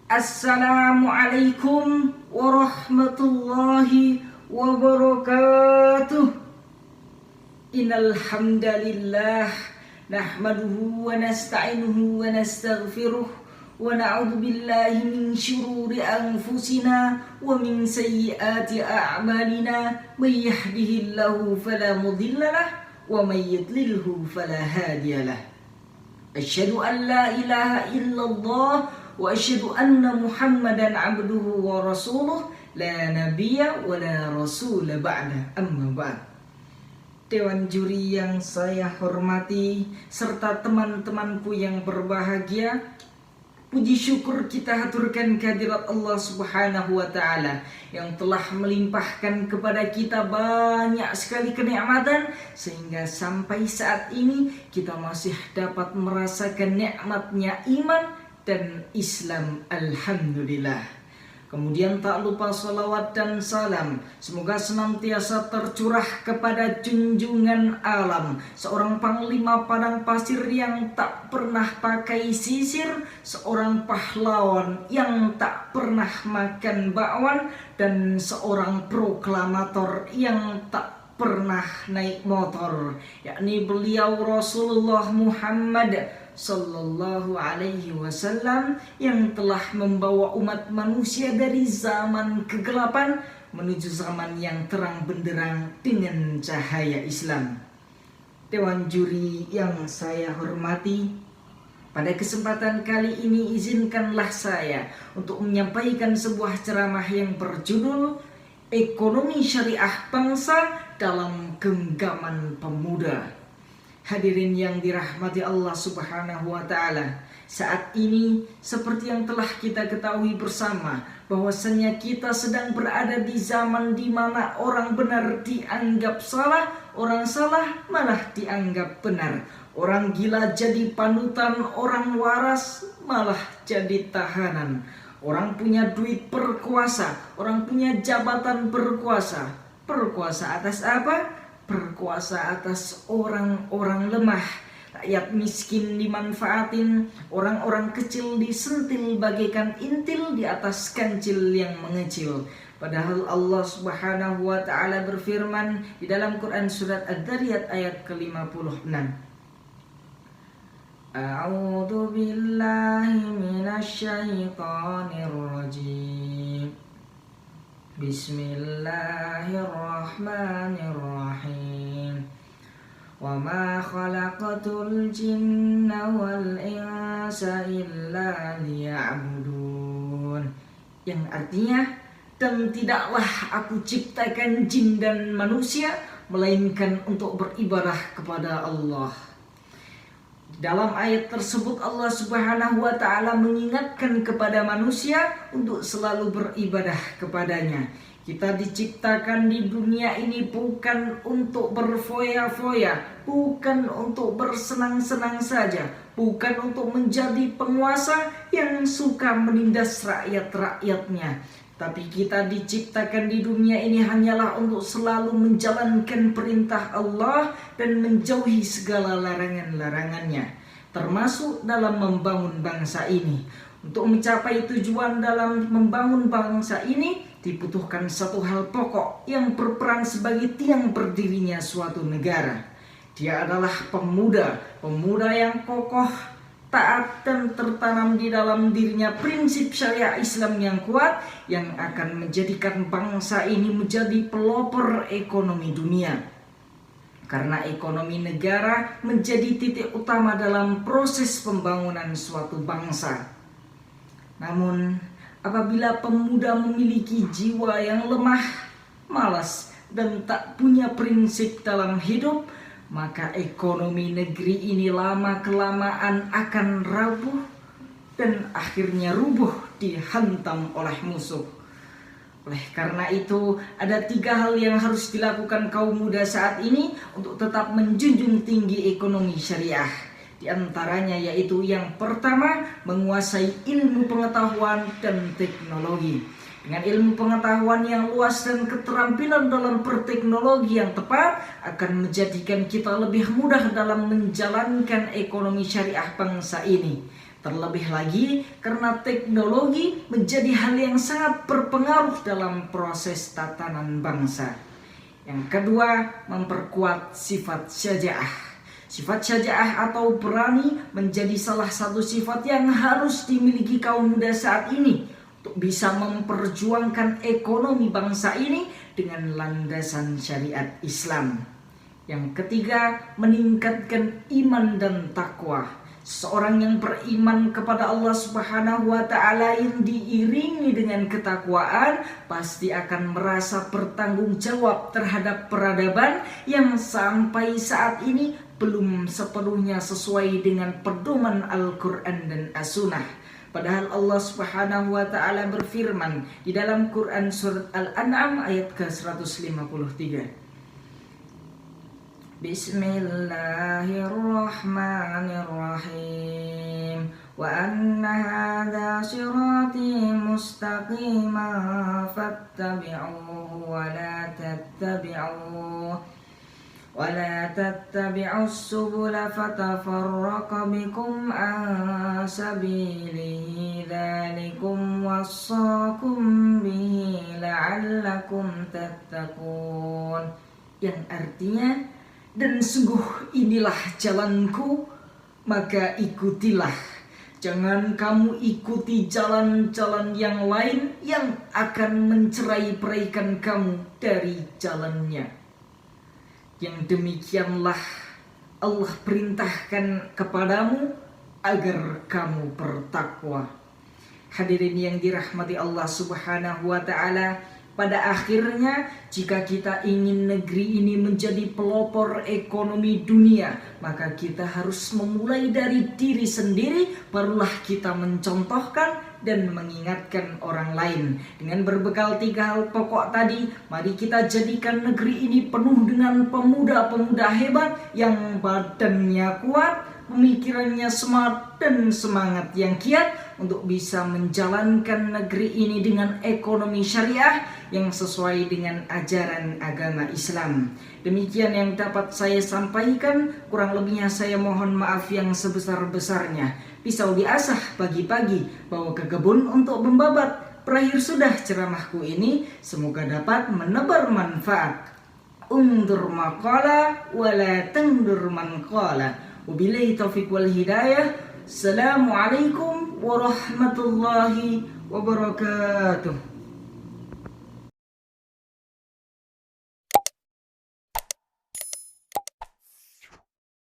Assalamualaikum warahmatullahi wabarakatuh. Innal hamdalillah nahmaduhu wa nasta'inuhu wa nastaghfiruh wa na'udzu billahi min syururi anfusina wa min sayyiati a'malina. May yahdihillahu fala mudilla lahu wa may yudlilhu fala hadiya lahu. Asyhadu an la ilaha illallah wa asyhadu anna Muhammadan abduhu wa rasuluh la nabiyya wa la rasula ba'da, amma ba'd. Dewan juri yang saya hormati serta teman-temanku yang berbahagia, puji syukur kita haturkan kehadirat Allah Subhanahu wa taala yang telah melimpahkan kepada kita banyak sekali kenikmatan sehingga sampai saat ini kita masih dapat merasakan nikmatnya iman dan Islam, alhamdulillah. Kemudian tak lupa salawat dan salam semoga senantiasa tercurah kepada junjungan alam, seorang panglima padang pasir yang tak pernah pakai sisir, seorang pahlawan yang tak pernah makan bakwan, dan seorang proklamator yang tak pernah naik motor, yakni beliau Rasulullah Muhammad Sallallahu alaihi wasallam yang telah membawa umat manusia dari zaman kegelapan menuju zaman yang terang benderang dengan cahaya Islam. Dewan juri yang saya hormati, pada kesempatan kali ini izinkanlah saya untuk menyampaikan sebuah ceramah yang berjudul Ekonomi Syariah Bangsa dalam Genggaman Pemuda. Hadirin yang dirahmati Allah Subhanahu wa taala, saat ini seperti yang telah kita ketahui bersama bahwasanya kita sedang berada di zaman di mana orang benar dianggap salah, orang salah malah dianggap benar. Orang gila jadi panutan, orang waras malah jadi tahanan. Orang punya duit berkuasa, orang punya jabatan berkuasa. Berkuasa atas apa? Berkuasa atas orang-orang lemah. Rakyat miskin dimanfaatin, orang-orang kecil disentil bagaikan intil di atas kancil yang mengecil. Padahal Allah Subhanahu wa taala berfirman di dalam Quran surat Ad-Dariyat ayat ke-56. A'udzu billahi minasy syaithanir rajim. Bismillahirrahmanirrahim. Wa ma khalaqatul jinna wal insa illa liya'budun. Yang artinya, dan tidaklah aku ciptakan jin dan manusia melainkan untuk beribadah kepada Allah. Dalam ayat tersebut Allah Subhanahu wa taala mengingatkan kepada manusia untuk selalu beribadah kepadanya. Kita diciptakan di dunia ini bukan untuk berfoya-foya, bukan untuk bersenang-senang saja, bukan untuk menjadi penguasa yang suka menindas rakyat-rakyatnya. Tapi kita diciptakan di dunia ini hanyalah untuk selalu menjalankan perintah Allah dan menjauhi segala larangan-larangannya, termasuk dalam membangun bangsa ini. Untuk mencapai tujuan dalam membangun bangsa ini dibutuhkan satu hal pokok yang berperan sebagai tiang berdirinya suatu negara. Dia adalah pemuda, pemuda yang kokoh, taat dan tertanam di dalam dirinya prinsip syariah Islam yang kuat yang akan menjadikan bangsa ini menjadi pelopor ekonomi dunia. Karena ekonomi negara menjadi titik utama dalam proses pembangunan suatu bangsa. Namun, apabila pemuda memiliki jiwa yang lemah, malas, dan tak punya prinsip dalam hidup, maka ekonomi negeri ini lama-kelamaan akan rapuh dan akhirnya rubuh dihantam oleh musuh. Oleh karena itu, ada 3 hal yang harus dilakukan kaum muda saat ini untuk tetap menjunjung tinggi ekonomi syariah. Di antaranya yaitu yang pertama, menguasai ilmu pengetahuan dan teknologi. Dengan ilmu pengetahuan yang luas dan keterampilan dalam berteknologi yang tepat akan menjadikan kita lebih mudah dalam menjalankan ekonomi syariah bangsa ini. Terlebih lagi karena teknologi menjadi hal yang sangat berpengaruh dalam proses tatanan bangsa. Yang kedua, memperkuat sifat syaja'ah. Sifat syaja'ah atau berani menjadi salah satu sifat yang harus dimiliki kaum muda saat ini untuk bisa memperjuangkan ekonomi bangsa ini dengan landasan syariat Islam. Yang ketiga, meningkatkan iman dan takwa. Seorang yang beriman kepada Allah Subhanahu wa Ta'ala yang diiringi dengan ketakwaan pasti akan merasa bertanggung jawab terhadap peradaban yang sampai saat ini belum sepenuhnya sesuai dengan pedoman Al-Quran dan As-Sunnah. Padahal Allah Subhanahu wa Ta'ala berfirman di dalam Quran surat Al-An'am ayat ke-153. Bismillahirrahmanirrahim. Wa anna hadha sirati mustaqiman fattabi'uhu wa la tattabi'us subula fatafarraqa bikum an sabilihi dzalikum wassaakum bihi la'allakum tattaqun. Yang artinya, dan sungguh inilah jalanku, maka ikutilah. Jangan kamu ikuti jalan-jalan yang lain yang akan mencerai-beraikan kamu dari jalannya. Yang demikianlah Allah perintahkan kepadamu agar kamu bertakwa. Hadirin yang dirahmati Allah Subhanahu wa Ta'ala, pada akhirnya jika kita ingin negeri ini menjadi pelopor ekonomi dunia, maka kita harus memulai dari diri sendiri, barulah kita mencontohkan dan mengingatkan orang lain. Dengan berbekal 3 hal pokok tadi, mari kita jadikan negeri ini penuh dengan pemuda-pemuda hebat yang badannya kuat, pemikirannya smart, dan semangat yang kiat untuk bisa menjalankan negeri ini dengan ekonomi syariah yang sesuai dengan ajaran agama Islam. Demikian yang dapat saya sampaikan, kurang lebihnya saya mohon maaf yang sebesar-besarnya. Pisau diasah pagi-pagi, bawa ke kebun untuk membabat. Berakhir sudah ceramahku ini, semoga dapat menebar manfaat. Undur maqala wala tangdur man qala. Wabillahi taufiq wal hidayah. Assalamualaikum warahmatullahi wabarakatuh.